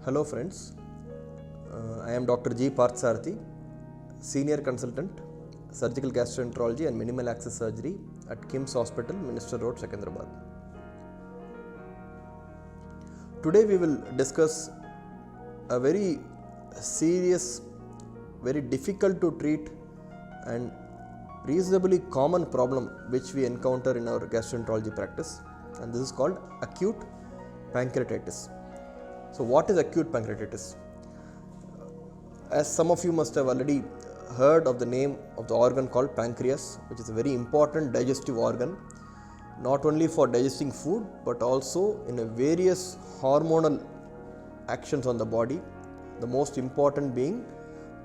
Hello friends, I am Dr. G. Parthasarathy, Senior Consultant, Surgical Gastroenterology and Minimal Access Surgery at KIMS Hospital, Minister Road, Secunderabad. Today we will discuss a very serious, very difficult to treat and reasonably common problem which we encounter in our gastroenterology practice, and this is called acute pancreatitis. So what is acute pancreatitis? As some of you must have already heard of the name of the organ called pancreas, which is a very important digestive organ, not only for digesting food but also in a various hormonal actions on the body, the most important being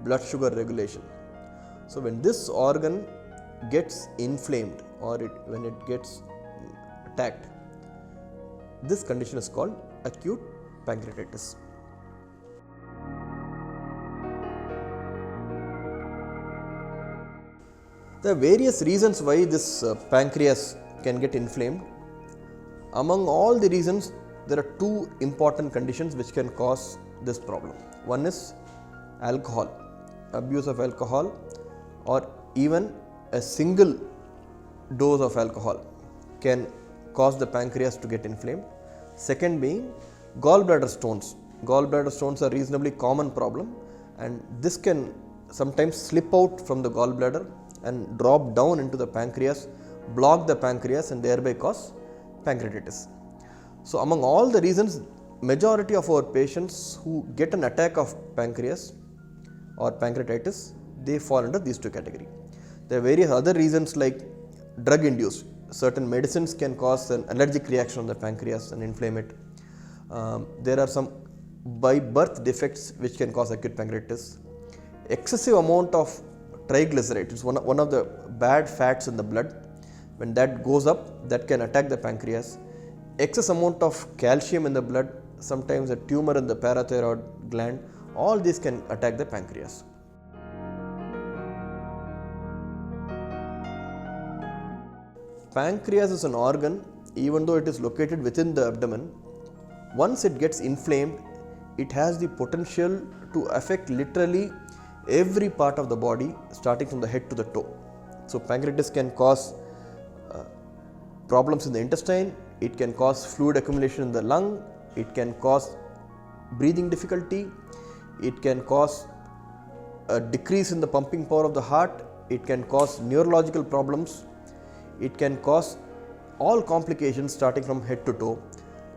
blood sugar regulation. So when this organ gets inflamed or when it gets attacked, this condition is called acute pancreatitis. There are various reasons why this pancreas can get inflamed. Among all the reasons, there are two important conditions which can cause this problem. One is alcohol, abuse of alcohol, or even a single dose of alcohol can cause the pancreas to get inflamed. Second being gallbladder stones. Gallbladder stones are a reasonably common problem, and this can sometimes slip out from the gallbladder and drop down into the pancreas, block the pancreas and thereby cause pancreatitis. So among all the reasons, majority of our patients who get an attack of pancreas or pancreatitis, they fall under these two categories. There are various other reasons like drug induced. Certain medicines can cause an allergic reaction on the pancreas and inflame it. There are some by birth defects which can cause acute pancreatitis. Excessive amount of triglyceride is one of the bad fats in the blood. When that goes up, that can attack the pancreas. Excess amount of calcium in the blood, sometimes a tumor in the parathyroid gland, all these can attack the pancreas. Pancreas is an organ, even though it is located within the abdomen. Once it gets inflamed, it has the potential to affect literally every part of the body, starting from the head to the toe. So pancreatitis can cause problems in the intestine, it can cause fluid accumulation in the lung, it can cause breathing difficulty, it can cause a decrease in the pumping power of the heart, it can cause neurological problems, it can cause all complications starting from head to toe.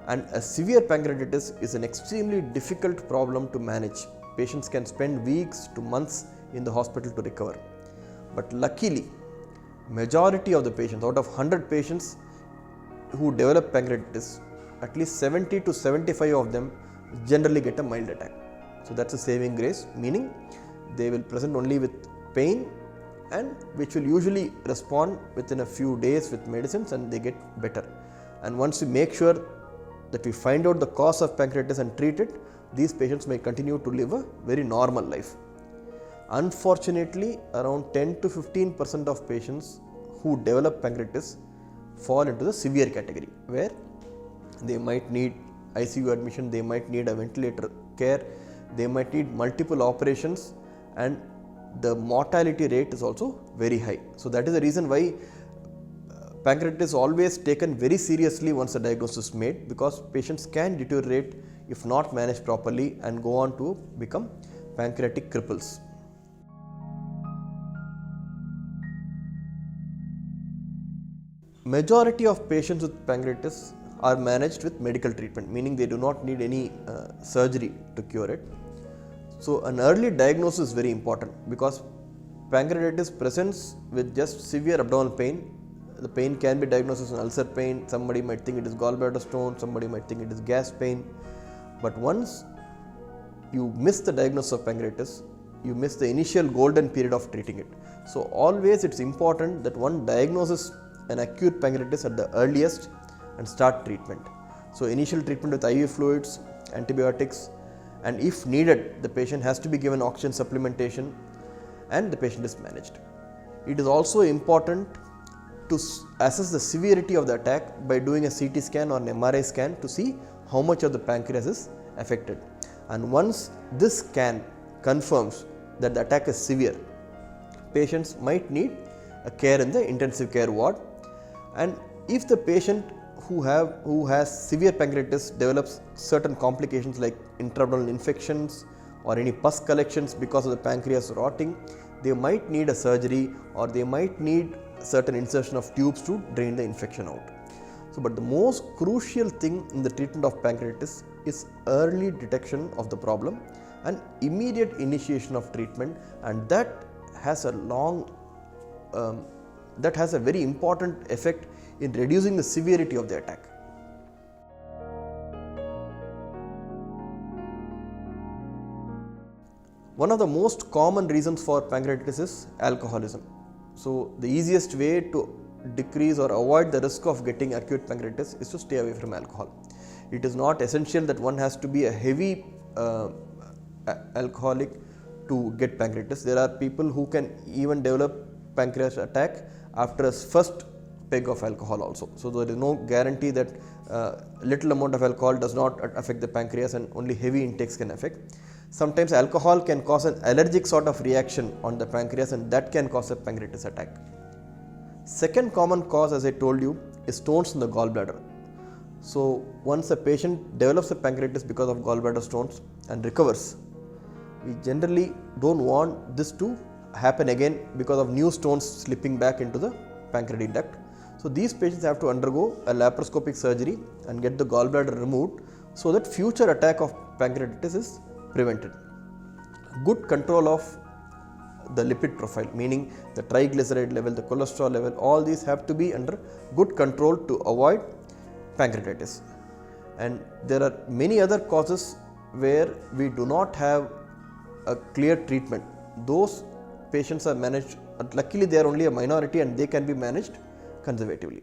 And a severe pancreatitis is an extremely difficult problem to manage. Patients can spend weeks to months in the hospital to recover. But luckily, majority of the patients, out of 100 patients who develop pancreatitis, at least 70 to 75 of them generally get a mild attack. So that's a saving grace, meaning they will present only with pain and which will usually respond within a few days with medicines and they get better. And once we make sure that we find out the cause of pancreatitis and treat it, these patients may continue to live a very normal life. Unfortunately, around 10 to 15% of patients who develop pancreatitis fall into the severe category, where they might need ICU admission, they might need a ventilator care, they might need multiple operations, and the mortality rate is also very high. So that is the reason why pancreatitis is always taken very seriously once the diagnosis is made, because patients can deteriorate if not managed properly and go on to become pancreatic cripples. Majority of patients with pancreatitis are managed with medical treatment, meaning they do not need any surgery to cure it. So an early diagnosis is very important, because pancreatitis presents with just severe abdominal pain. The pain can be diagnosed as an ulcer pain, somebody might think it is gallbladder stone, somebody might think it is gas pain. But once you miss the diagnosis of pancreatitis, you miss the initial golden period of treating it. So always it's important that one diagnoses an acute pancreatitis at the earliest and start treatment. So initial treatment with IV fluids, antibiotics, and if needed, the patient has to be given oxygen supplementation and the patient is managed. It is also important to assess the severity of the attack by doing a CT scan or an MRI scan to see how much of the pancreas is affected. And once this scan confirms that the attack is severe, patients might need a care in the intensive care ward. And if the patient who has severe pancreatitis develops certain complications like intraabdominal infections or any pus collections because of the pancreas rotting, they might need a surgery or they might need certain insertion of tubes to drain the infection out. So, but the most crucial thing in the treatment of pancreatitis is early detection of the problem and immediate initiation of treatment, and that has a very important effect in reducing the severity of the attack. One of the most common reasons for pancreatitis is alcoholism. So, the easiest way to decrease or avoid the risk of getting acute pancreatitis is to stay away from alcohol. It is not essential that one has to be a heavy alcoholic to get pancreatitis. There are people who can even develop pancreas attack after a first peg of alcohol also. So, there is no guarantee that little amount of alcohol does not affect the pancreas and only heavy intakes can affect. Sometimes alcohol can cause an allergic sort of reaction on the pancreas, and that can cause a pancreatitis attack. Second common cause, as I told you, is stones in the gallbladder. So, once a patient develops a pancreatitis because of gallbladder stones and recovers, we generally don't want this to happen again because of new stones slipping back into the pancreatic duct. So, these patients have to undergo a laparoscopic surgery and get the gallbladder removed so that future attack of pancreatitis is prevented. Good control of the lipid profile, meaning the triglyceride level, the cholesterol level, all these have to be under good control to avoid pancreatitis. And there are many other causes where we do not have a clear treatment. Those patients are managed, luckily they are only a minority and they can be managed conservatively.